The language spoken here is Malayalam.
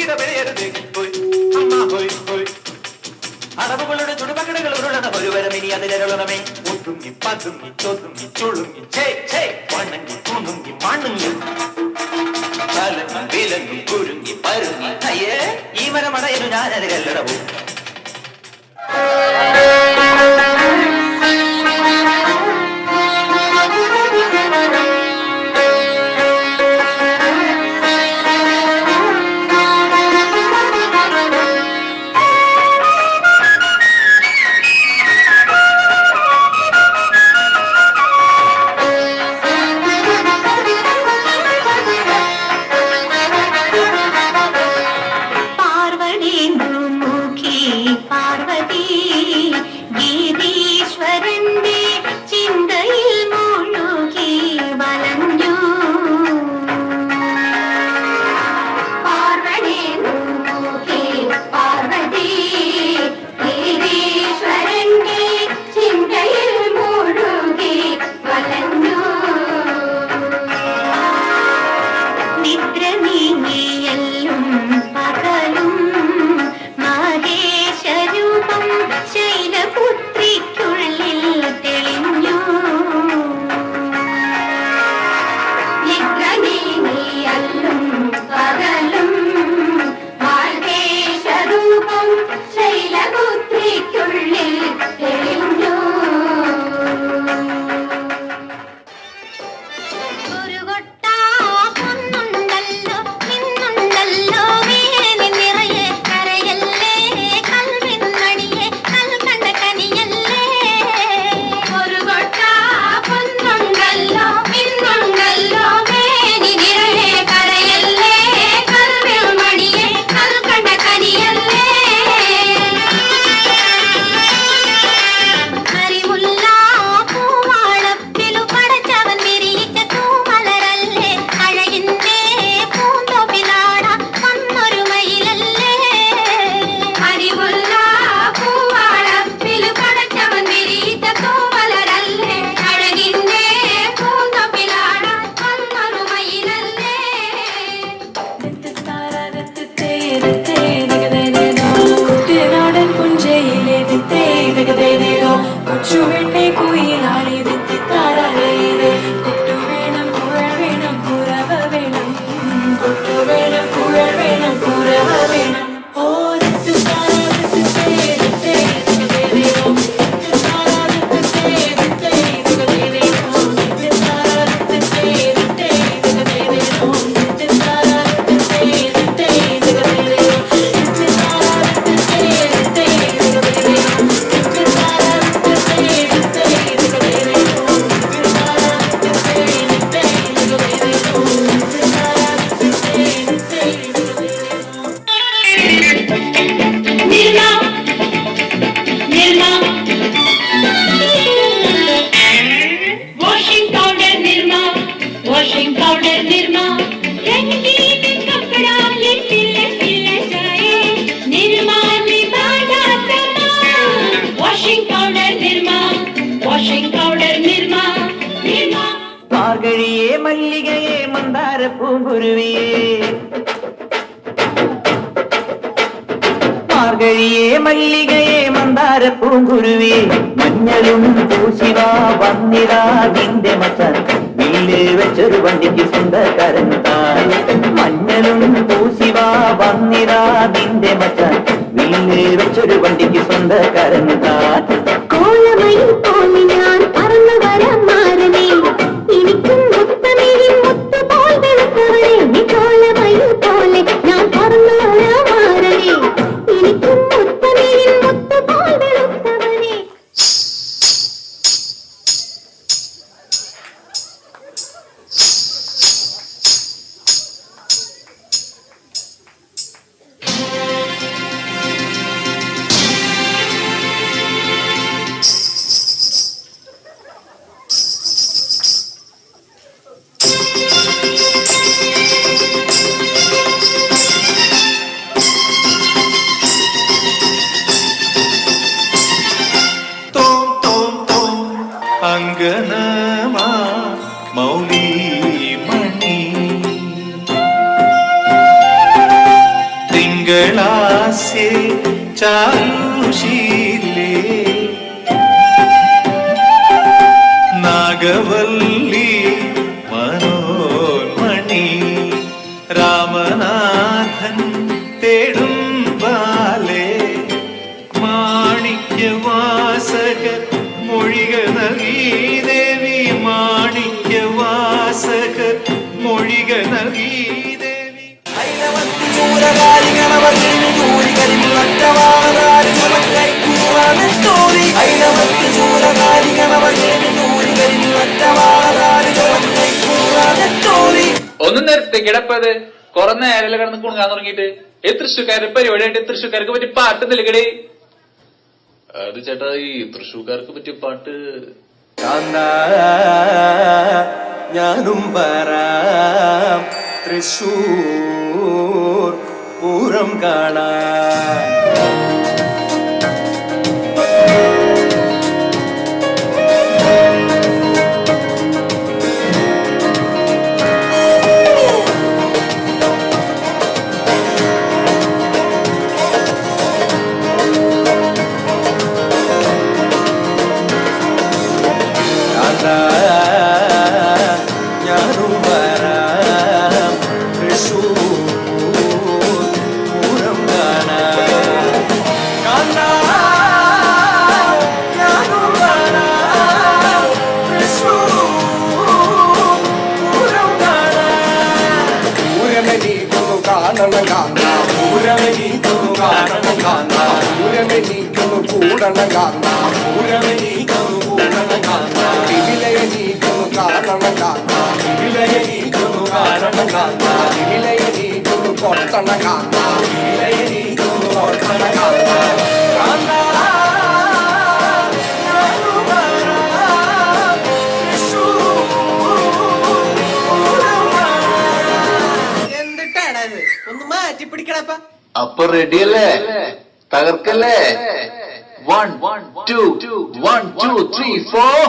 കുരുവിയുടെ വിലയരുത് പോയി അമ്മ പോയി പോയി അടവുകളുടെ ചുടുപകടകൾ ഉരുളണ ഒരുവരം ഇനി അതിലരുളണമേ ഒതുങ്ങി പതുങ്ങി തൊതുങ്ങി ചുളുങ്ങി വണങ്ങി തുണുങ്ങി മണുങ്ങി കലങ്ങി വിലങ്ങി കുരുങ്ങി പരുങ്ങി അയ്യേ ഈ മരമടയനു ഞാനത് കല്ലടവും മാർഗഴിയേ മല്ലികയെ മന്ദാര പൂങ്കുരുവിയേ മാർഗഴിയേ മല്ലികയെ മന്ദാര പൂങ്കുരുവിയേ മഞ്ഞളും പൂശിവാ വന്നിരാ നിന്റെ മച്ചാൻ വീല് വെച്ചൊരു വണ്ടിക്ക് സ്വന്തക്കാരൻ താൻ മഞ്ഞളും പൂശിവാ വന്നിരാ നിന്റെ മച്ചാൻ വീല് വെച്ചൊരു വണ്ടിക്ക് സ്വന്തക്കാരൻ താൻ കോളമയിൽ പോലെ ഞാൻ പറന്നു വരാം മാറനേ എനിക്കും മുത്തമേയും മുത്തുപോൽ വെളുത്തവരെ നീ കോളമയിൽ പോലെ ഞാൻ പറന്നു വരാം മാറനേ എനിക്കും മുത്തമേയും മുത്തുപോൽ വെളുത്തവരെ मंगलासे चारुशीले नागवल्ली मनोन्मणि रामनाथन तेडुं बाले माणिक्यवासक मोळिग നൽകി ദേവി മാണിക്യവാസക मोळिग നൽകി ദേവി ഐലവത്തി ചൂരകാരി ഗണപതിനി ദൂരി കരിമുള്ളറ്റവാളാരി ചുമക്കൈ കൂറാനെത്തോറി ഐലവത്തി ചൂരകാരി ഗണപതിനി ദൂരി കരിമുള്ളറ്റവാളാരി ചുമക്കൈ കൂറാനെത്തോറി ഒന്നും നേരത്തെ കിടപ്പത് കുറെ നേരം കിടന്ന് കുണുങ്ങാൻ തുടങ്ങിയിട്ട് തൃശ്ശൂക്കാരുടെ പരിപാടിയായിട്ട് തൃശ്ശൂക്കാർക്ക് പറ്റിയ പാട്ട് നിൽക്കടേ. അത് ചേട്ടാ ഈ തൃശ്ശൂക്കാർക്ക് പറ്റിയ പാട്ട് ഞാനും വരാം തൃശ്ശൂർ പൂരം കാണാൻ. ഞാനും വരാം തൃശ്ശൂർ പൂരം കാണാൻ. ഞാനും വരാം തൃശ്ശൂർ പൂരം കാണാൻ. പൂരമെനിക്കൊന്നു കാണണം കാണാം, പൂരമെനിക്കൊന്നു കാണണം കാണാം, പൂരമെനിക്കൊന്നു കൂടണം കാണാം, പൂരമെനിക്കൊന്നു കൂടണം കാണാം, വിവിലയെനിക്കൊന്നു കാണണം കാണാം, വിവിലയെനിക്കൊന്നു കാണണം കാണാം, വിവിലയെനിക്കൊന്നു കൊട്ടണം കാണാം, വിവിലയെനിക്കൊന്നു കൊട്ടണം കാണാം. എന്തിട്ടാണത്? ഒന്ന് മാറ്റി പിടിക്കണപ്പ. അപ്പൊ റെഡിയല്ലേ? തകർക്കല്ലേ? 1 2 1 2 3 4